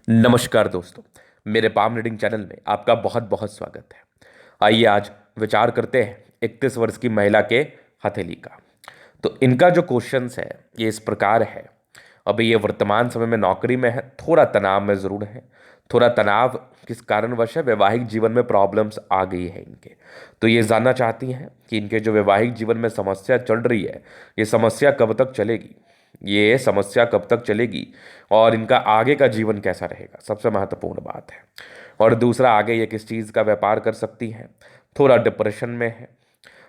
नमस्कार दोस्तों, मेरे पाम रीडिंग चैनल में आपका बहुत बहुत स्वागत है। आइए आज विचार करते हैं 31 वर्ष की महिला के हथेली का। तो इनका जो क्वेश्चंस है ये इस प्रकार है। अभी ये वर्तमान समय में नौकरी में है, थोड़ा तनाव में ज़रूर है। थोड़ा तनाव किस कारणवश है? वैवाहिक जीवन में प्रॉब्लम्स आ गई है इनके। तो ये जानना चाहती हैं कि इनके जो वैवाहिक जीवन में समस्या चल रही है, ये समस्या कब तक चलेगी, ये समस्या कब तक चलेगी और इनका आगे का जीवन कैसा रहेगा, सबसे महत्वपूर्ण बात है। और दूसरा, आगे ये किस चीज़ का व्यापार कर सकती हैं। थोड़ा डिप्रेशन में है।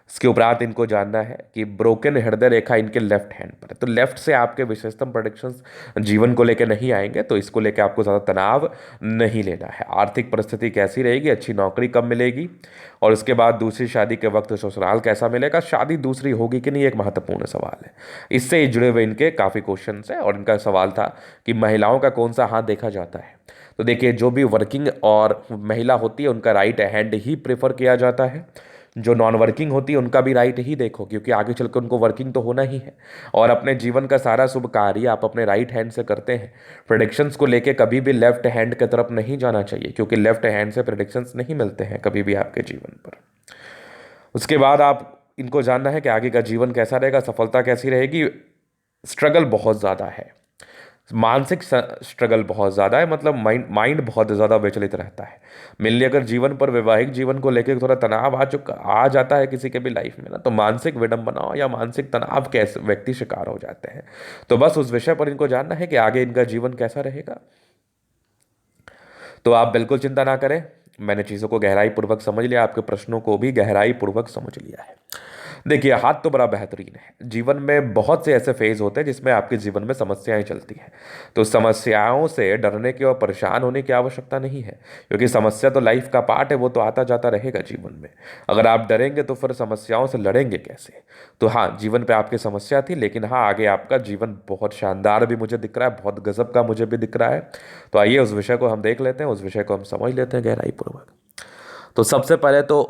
इसके उपरांत इनको जानना है कि ब्रोकन हृदय रेखा इनके लेफ्ट हैंड पर है, तो लेफ्ट से आपके विशेषतम प्रोडिक्शंस जीवन को लेकर नहीं आएंगे, तो इसको लेकर आपको ज़्यादा तनाव नहीं लेना है। आर्थिक परिस्थिति कैसी रहेगी, अच्छी नौकरी कब मिलेगी, और उसके बाद दूसरी शादी के वक्त ससुराल कैसा मिलेगा, शादी दूसरी होगी कि नहीं, एक महत्वपूर्ण सवाल है। इससे जुड़े हुए इनके काफ़ी क्वेश्चन हैं। और इनका सवाल था कि महिलाओं का कौन सा हाथ देखा जाता है। तो देखिए, जो भी वर्किंग और महिला होती है उनका राइट हैंड ही प्रेफर किया जाता है। जो नॉन वर्किंग होती है उनका भी राइट ही देखो, क्योंकि आगे चलकर उनको वर्किंग तो होना ही है। और अपने जीवन का सारा शुभ कार्य आप अपने राइट हैंड से करते हैं। प्रेडिक्शंस को लेके कभी भी लेफ्ट हैंड की तरफ नहीं जाना चाहिए, क्योंकि लेफ्ट हैंड से प्रेडिक्शंस नहीं मिलते हैं कभी भी आपके जीवन पर। उसके बाद आप इनको जानना है कि आगे का जीवन कैसा रहेगा, सफलता कैसी रहेगी। स्ट्रगल बहुत ज़्यादा है, मानसिक स्ट्रगल बहुत ज़्यादा है, मतलब माइंड बहुत ज़्यादा विचलित रहता है। मेनली अगर जीवन पर, वैवाहिक जीवन को लेकर थोड़ा तनाव आ जाता है किसी के भी लाइफ में ना, तो मानसिक विडंबना या मानसिक तनाव के व्यक्ति शिकार हो जाते हैं। तो बस उस विषय पर इनको जानना है कि आगे इनका जीवन कैसा रहेगा। तो आप बिल्कुल चिंता ना करें, मैंने चीज़ों को गहराई पूर्वक समझ लिया, आपके प्रश्नों को भी गहराई पूर्वक समझ लिया है। देखिए, हाथ तो बड़ा बेहतरीन है। जीवन में बहुत से ऐसे फेज होते हैं जिसमें आपके जीवन में समस्याएं चलती हैं। तो समस्याओं से डरने की और परेशान होने की आवश्यकता नहीं है, क्योंकि समस्या तो लाइफ का पार्ट है, वो तो आता जाता रहेगा जीवन में। अगर आप डरेंगे तो फिर समस्याओं से लड़ेंगे कैसे? तो हाँ, जीवन पे आपकी समस्या थी, लेकिन हाँ, आगे आपका जीवन बहुत शानदार भी मुझे दिख रहा है, बहुत गजब का मुझे भी दिख रहा है। तो आइए उस विषय को हम देख लेते हैं, उस विषय को हम समझ लेते हैं गहराई पूर्वक। तो सबसे पहले तो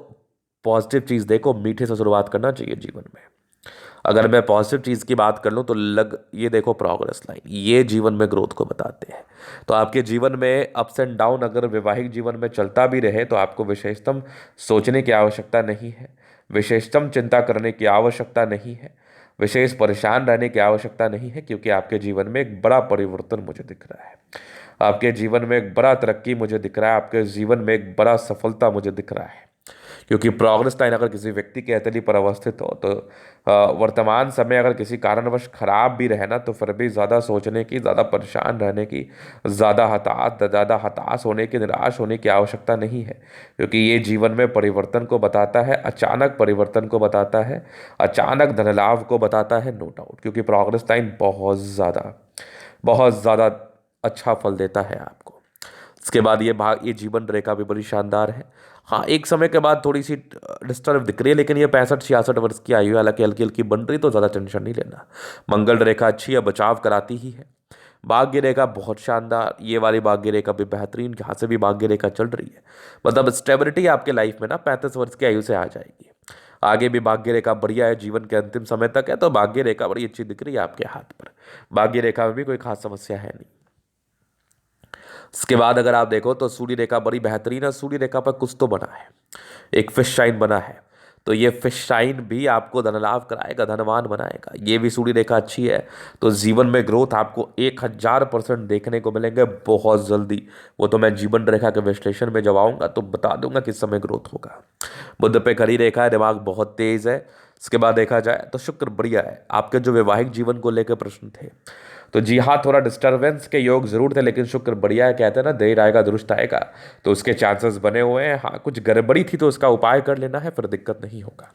पॉजिटिव चीज़ देखो, मीठे से शुरुआत करना चाहिए जीवन में। अगर मैं पॉजिटिव चीज़ की बात कर लूँ तो ये देखो, प्रोग्रेस लाइन, ये जीवन में ग्रोथ को बताते हैं। तो आपके जीवन में अप्स एंड डाउन अगर वैवाहिक जीवन में चलता भी रहे तो आपको विशेषतम सोचने की आवश्यकता नहीं है, विशेषतम चिंता करने की आवश्यकता नहीं है, विशेष परेशान रहने की आवश्यकता नहीं है, क्योंकि आपके जीवन में एक बड़ा परिवर्तन मुझे दिख रहा है। आपके जीवन में एक बड़ा तरक्की मुझे दिख रहा है, आपके जीवन में एक बड़ा सफलता मुझे दिख रहा है। क्योंकि प्रोग्रेस लाइन अगर किसी व्यक्ति के हथेली पर अवस्थित हो तो वर्तमान समय अगर किसी कारणवश खराब भी रहे ना, तो फिर भी ज़्यादा सोचने की, ज़्यादा परेशान रहने की, ज़्यादा हताश होने की, निराश होने की आवश्यकता नहीं है। क्योंकि ये जीवन में परिवर्तन को बताता है, अचानक परिवर्तन को बताता है, अचानक धन लाभ को बताता है, नो डाउट। क्योंकि प्रोग्रेस लाइन बहुत ज़्यादा अच्छा फल देता है आपको। इसके बाद ये जीवन रेखा भी बड़ी शानदार है। हाँ, एक समय के बाद थोड़ी सी डिस्टर्ब दिख रही है, लेकिन ये 65-66 वर्ष की आयु है, हालांकि हल्की हल्की बन रही, तो ज़्यादा टेंशन नहीं लेना। मंगल रेखा अच्छी है, बचाव कराती ही है। भाग्य रेखा बहुत शानदार, ये वाली भाग्य रेखा भी बेहतरीन, यहाँ से भी भाग्य रेखा चल रही है। मतलब स्टेबिलिटी आपके लाइफ में ना 35 वर्ष की आयु से आ जाएगी। आगे भी भाग्य रेखा बढ़िया है, जीवन के अंतिम समय तक है, तो भाग्य रेखा बड़ी अच्छी दिख रही है आपके हाथ पर। भाग्य रेखा में भी कोई खास समस्या है नहीं। इसके बाद अगर आप देखो तो सूर्य रेखा बड़ी बेहतरीन है। सूर्य रेखा पर कुछ तो बना है, एक फिश शाइन बना है, तो ये फिश शाइन भी आपको धन लाभ कराएगा, धनवान बनाएगा। ये भी सूर्य रेखा अच्छी है, तो जीवन में ग्रोथ आपको 1000% देखने को मिलेंगे बहुत जल्दी। वो तो मैं जीवन रेखा के विश्लेषण में जब आऊँगा तो बता दूंगा किस समय ग्रोथ होगा। बुध पे खड़ी रेखा है, दिमाग बहुत तेज है। इसके बाद देखा जाए तो शुक्र बढ़िया है। आपके जो वैवाहिक जीवन को लेकर प्रश्न थे, तो जी हाँ, थोड़ा डिस्टरबेंस के योग जरूर थे, लेकिन शुक्र बढ़िया है। कहते हैं ना, देर आएगा दुरुस्त आएगा, तो उसके चांसेस बने हुए हैं। हाँ, कुछ गड़बड़ी थी तो उसका उपाय कर लेना है, फिर दिक्कत नहीं होगा।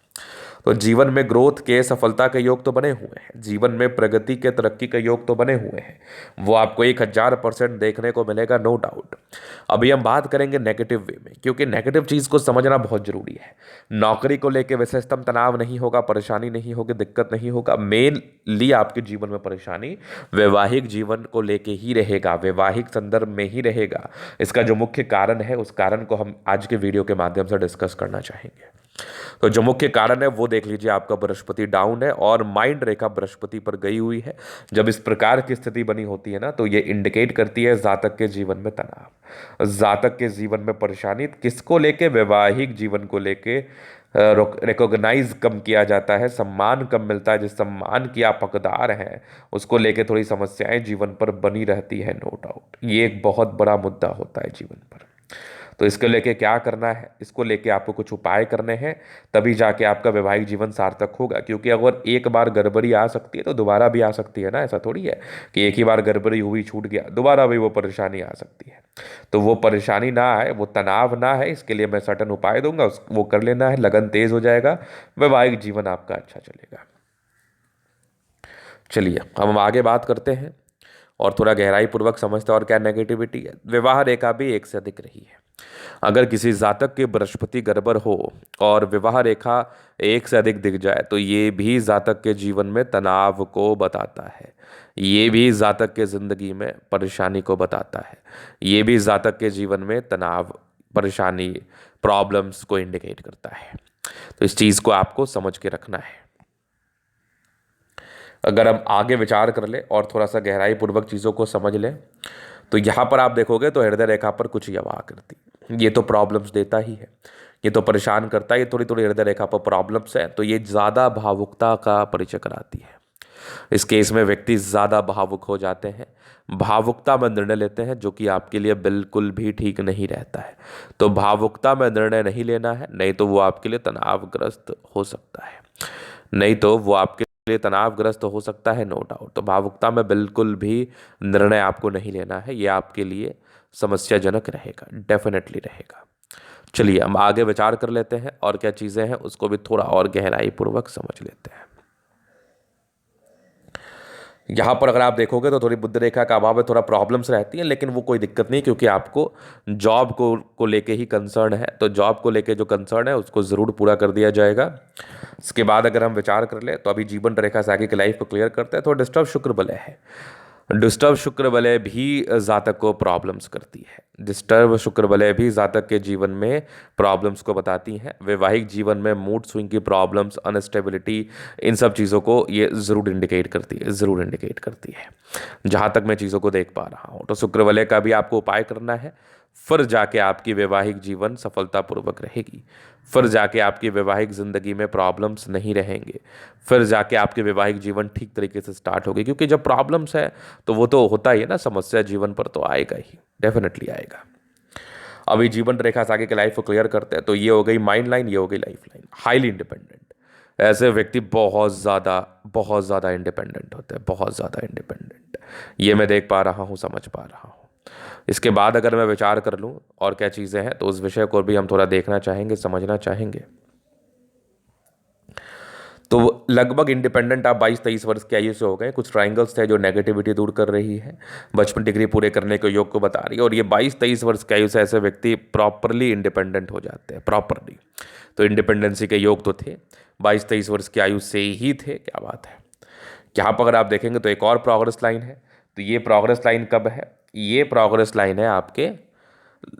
तो जीवन में ग्रोथ के, सफलता के योग तो बने हुए हैं, जीवन में प्रगति के, तरक्की के योग तो बने हुए हैं। वो आपको 1000% देखने को मिलेगा, नो डाउट। अभी हम बात करेंगे नेगेटिव वे में, क्योंकि नेगेटिव चीज़ को समझना बहुत जरूरी है। नौकरी को लेकर विशेषतम तनाव नहीं होगा, परेशानी नहीं होगी, दिक्कत नहीं होगा। मेनली आपके जीवन में परेशानी वैवाहिक जीवन को लेके ही रहेगा, वैवाहिक संदर्भ में ही रहेगा। इसका जो मुख्य कारण है, उस कारण को हम आज के वीडियो के माध्यम से डिस्कस करना चाहेंगे। तो जो मुख्य कारण है वो देख लीजिए, आपका बृहस्पति डाउन है और माइंड रेखा बृहस्पति पर गई हुई है। जब इस प्रकार की स्थिति बनी होती है ना, तो ये इंडिकेट करती है जातक के जीवन में तनाव, जातक के जीवन में परेशानी, किसको लेके, वैवाहिक जीवन को लेके रिकॉग्नाइज कम किया जाता है, सम्मान कम मिलता है, जिस सम्मान की आप हकदार हैं उसको लेके थोड़ी समस्याएं जीवन पर बनी रहती है, नो डाउट। ये एक बहुत बड़ा मुद्दा होता है जीवन पर। तो इसको लेके क्या करना है, इसको लेके आपको कुछ उपाय करने हैं, तभी जाके आपका वैवाहिक जीवन सार्थक होगा। क्योंकि अगर एक बार गड़बड़ी आ सकती है तो दोबारा भी आ सकती है ना, ऐसा थोड़ी है कि एक ही बार गड़बड़ी हुई छूट गया, दोबारा भी वो परेशानी आ सकती है। तो वो परेशानी ना आए, वो तनाव ना है, इसके लिए मैं सर्टन उपाय दूंगा, वो कर लेना है, लगन तेज हो जाएगा, वैवाहिक जीवन आपका अच्छा चलेगा। चलिए अब हम आगे बात करते हैं और थोड़ा गहराई पूर्वक समझते हैं और क्या नेगेटिविटी है। विवाह रेखा भी एक से अधिक रही है। अगर किसी जातक के बृहस्पति गड़बड़ हो और विवाह रेखा एक से अधिक दिख जाए तो ये भी जातक के जीवन में तनाव को बताता है, ये भी जातक के जिंदगी में परेशानी को बताता है, ये भी जातक के जीवन में तनाव, परेशानी, प्रॉब्लम्स को इंडिकेट करता है। तो इस चीज़ को आपको समझ के रखना है। अगर हम आगे विचार कर ले और थोड़ा सा गहराई पूर्वक चीज़ों को समझ लें तो यहाँ पर आप देखोगे तो हृदय रेखा पर कुछ यवा आकृति, ये तो प्रॉब्लम्स देता ही है, ये तो परेशान करता है, ये थोड़ी थोड़ी हृदय रेखा पर प्रॉब्लम्स है, तो ये ज़्यादा भावुकता का परिचय कराती है। इस केस में व्यक्ति ज़्यादा भावुक हो जाते हैं, भावुकता में निर्णय लेते हैं, जो कि आपके लिए बिल्कुल भी ठीक नहीं रहता है। तो भावुकता में निर्णय नहीं लेना है, नहीं तो वो आपके लिए तनावग्रस्त हो सकता है, नहीं तो वो आपके लिए तनावग्रस्त हो सकता है, नो डाउट। तो भावुकता में बिल्कुल भी निर्णय आपको नहीं लेना है, ये आपके लिए समस्याजनक रहेगा, डेफिनेटली रहेगा। चलिए हम आगे विचार कर लेते हैं और क्या चीज़ें हैं उसको भी थोड़ा और गहराई पूर्वक समझ लेते हैं। यहाँ पर अगर आप देखोगे तो थोड़ी बुद्धि रेखा का अभाव है, थोड़ा प्रॉब्लम्स रहती हैं, लेकिन वो कोई दिक्कत नहीं, क्योंकि आपको जॉब को लेके ही कंसर्न है। तो जॉब को लेके जो कंसर्न है उसको ज़रूर पूरा कर दिया जाएगा। इसके बाद अगर हम विचार कर ले तो अभी जीवन रेखा से आगे की लाइफ को क्लियर करते हैं। तो डिस्टर्ब शुक्र बलय है, डिस्टर्ब शुक्र वलय भी जातक को प्रॉब्लम्स करती है, डिस्टर्ब शुक्र वलय भी जातक के जीवन में प्रॉब्लम्स को बताती हैं। वैवाहिक जीवन में मूड स्विंग की प्रॉब्लम्स, अनस्टेबिलिटी, इन सब चीज़ों को ये ज़रूर इंडिकेट करती है, ज़रूर इंडिकेट करती है, जहाँ तक मैं चीज़ों को देख पा रहा हूँ। तो शुक्र वलय का भी आपको उपाय करना है, फिर जाके आपकी वैवाहिक जीवन सफलतापूर्वक रहेगी, फिर जाके आपकी वैवाहिक ज़िंदगी में प्रॉब्लम्स नहीं रहेंगे, फिर जाके आपके वैवाहिक जीवन ठीक तरीके से स्टार्ट होगी। क्योंकि जब प्रॉब्लम्स है तो वो तो होता ही है ना, समस्या जीवन पर तो आएगा ही, डेफिनेटली आएगा। अभी जीवन रेखा से आगे की लाइफ को क्लियर करते हैं। तो ये हो गई माइंड लाइन, ये हो गई लाइफ लाइन। हाईली इंडिपेंडेंट, ऐसे व्यक्ति बहुत ज़्यादा इंडिपेंडेंट होते हैं, बहुत ज़्यादा इंडिपेंडेंट, ये मैं देख पा रहा हूँ, समझ पा रहा हूँ। इसके बाद अगर मैं विचार कर लूँ और क्या चीज़ें हैं तो उस विषय को भी हम थोड़ा देखना चाहेंगे, समझना चाहेंगे। तो लगभग इंडिपेंडेंट आप 22-23 वर्ष की आयु से हो गए। कुछ ट्राइंगल्स थे जो नेगेटिविटी दूर कर रही है, 55 डिग्री पूरे करने के योग को बता रही है, और ये 22-23 वर्ष की आयु से ऐसे व्यक्ति प्रॉपरली इंडिपेंडेंट हो जाते हैं, प्रॉपरली। तो इंडिपेंडेंसी के योग तो थे, 22-23 वर्ष की आयु से ही थे, क्या बात है। यहाँ पर अगर आप देखेंगे तो एक और प्रोग्रेस लाइन है। तो ये प्रोग्रेस लाइन कब है, ये प्रोग्रेस लाइन है आपके,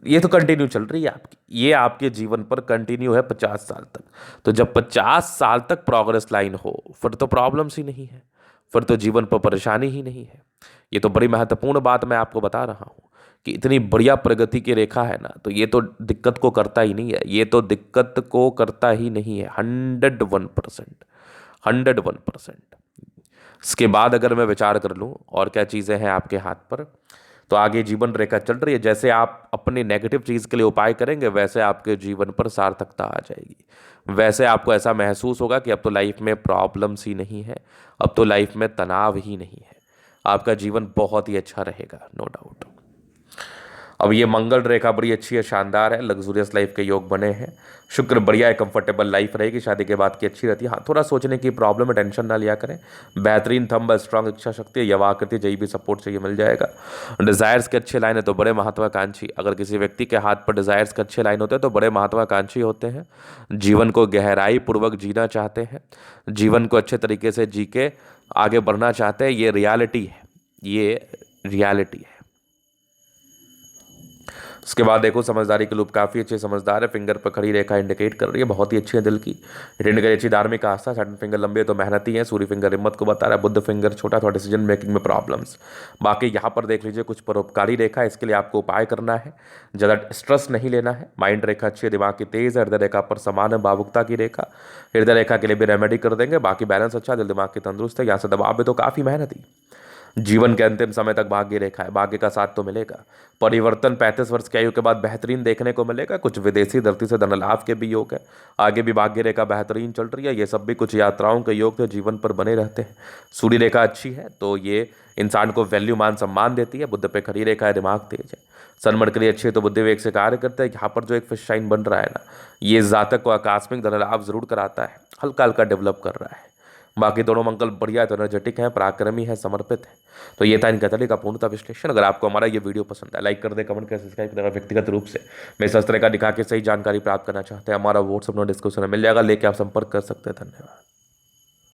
ये तो कंटिन्यू चल रही है आपकी, ये आपके जीवन पर कंटिन्यू है 50 साल तक। तो जब 50 साल तक प्रोग्रेस लाइन हो फिर तो प्रॉब्लम्स ही नहीं है, फिर तो जीवन पर परेशानी ही नहीं है। ये तो बड़ी महत्वपूर्ण बात मैं आपको बता रहा हूँ कि इतनी बढ़िया प्रगति की रेखा है ना, तो ये तो दिक्कत को करता ही नहीं है, ये तो दिक्कत को करता ही नहीं है, 101%, 101%। इसके बाद अगर मैं विचार कर लूँ और क्या चीज़ें हैं आपके हाथ पर, तो आगे जीवन रेखा चल रही है। जैसे आप अपने नेगेटिव चीज़ के लिए उपाय करेंगे वैसे आपके जीवन पर सार्थकता आ जाएगी, वैसे आपको ऐसा महसूस होगा कि अब तो लाइफ में प्रॉब्लम्स ही नहीं है, अब तो लाइफ में तनाव ही नहीं है, आपका जीवन बहुत ही अच्छा रहेगा, नो डाउट। अब ये मंगल रेखा बड़ी अच्छी है, शानदार है, लग्जूरियस लाइफ के योग बने हैं। शुक्र बढ़िया है, कंफर्टेबल लाइफ रहेगी, शादी के बाद की अच्छी रहती है। हाँ, थोड़ा सोचने की प्रॉब्लम है, टेंशन ना लिया करें। बेहतरीन थंब, स्ट्रांग इच्छा शक्ति, यवाकृति, जई भी सपोर्ट चाहिए मिल जाएगा। डिजायर्स के अच्छे लाइन है तो बड़े महत्वाकांक्षी, अगर किसी व्यक्ति के हाथ पर डिजायर्स के अच्छे लाइन होते हैं तो बड़े महत्वाकांक्षी होते हैं, जीवन को गहराई पूर्वक जीना चाहते हैं, जीवन को अच्छे तरीके से जी के आगे बढ़ना चाहते हैं। ये रियलिटी है, ये रियलिटी है। उसके बाद देखो समझदारी के लूप काफ़ी अच्छे समझदार है, फिंगर पर खड़ी रेखा इंडिकेट कर रही है, बहुत ही अच्छी है दिल की। रिटर्न करी अच्छी धार्मिक आस्था, सेकंड फिंगर लंबी है तो मेहनती है, सूर्य फिंगर हिम्मत को बता रहा है, बुद्ध फिंगर छोटा थोड़ा डिसीजन मेकिंग में प्रॉब्लम्स। बाकी यहाँ पर देख लीजिए कुछ परोपकारी रेखा है, इसके लिए आपको उपाय करना है, ज़्यादा स्ट्रेस नहीं लेना है। माइंड रेखा अच्छी है, दिमाग की तेज है, हृदय रेखा पर समान है भावुकता की रेखा, हृदय रेखा के लिए भी रेमेडी कर देंगे। बाकी बैलेंस अच्छा, दिल दिमाग की तंदुरुस्त है, यहाँ से दबाव है तो काफ़ी मेहनती। जीवन के अंतिम समय तक भाग्य रेखा है, भाग्य का साथ तो मिलेगा। परिवर्तन 35 वर्ष की आयु के बाद बेहतरीन देखने को मिलेगा, कुछ विदेशी धरती से धन लाभ के भी योग है। आगे भी भाग्य रेखा बेहतरीन चल रही है, ये सब भी कुछ यात्राओं के योग थे, जीवन पर बने रहते हैं। सूर्य रेखा अच्छी है तो ये इंसान को वैल्यू मान सम्मान देती है। बुद्ध पे खड़ी रेखा है, दिमाग तेज है। सन मरकरी अच्छी है तो बुद्धि वेग से कार्य करते हैं। यहाँ पर जो एक फिश शाइन बन रहा है ना, ये जातक को आकस्मिक धन लाभ जरूर कराता है, हल्का हल्का डेवलप कर रहा है। बाकी दोनों मंगल बढ़िया है तो एनर्जेटिक है, पराक्रमी है, समर्पित है। तो ये था इनका तरीके का पूर्णता विश्लेषण। अगर आपको हमारा ये वीडियो पसंद है, लाइक कर दे, कमेंट कर, सब्सक्राइब कर। व्यक्तिगत रूप से मैं इस तरह का दिखा के सही जानकारी प्राप्त करना चाहते हैं, हमारा व्हाट्सअप नोट डिस्क्रिप्शन में मिल जाएगा, लेके आप संपर्क कर सकते हैं। धन्यवाद।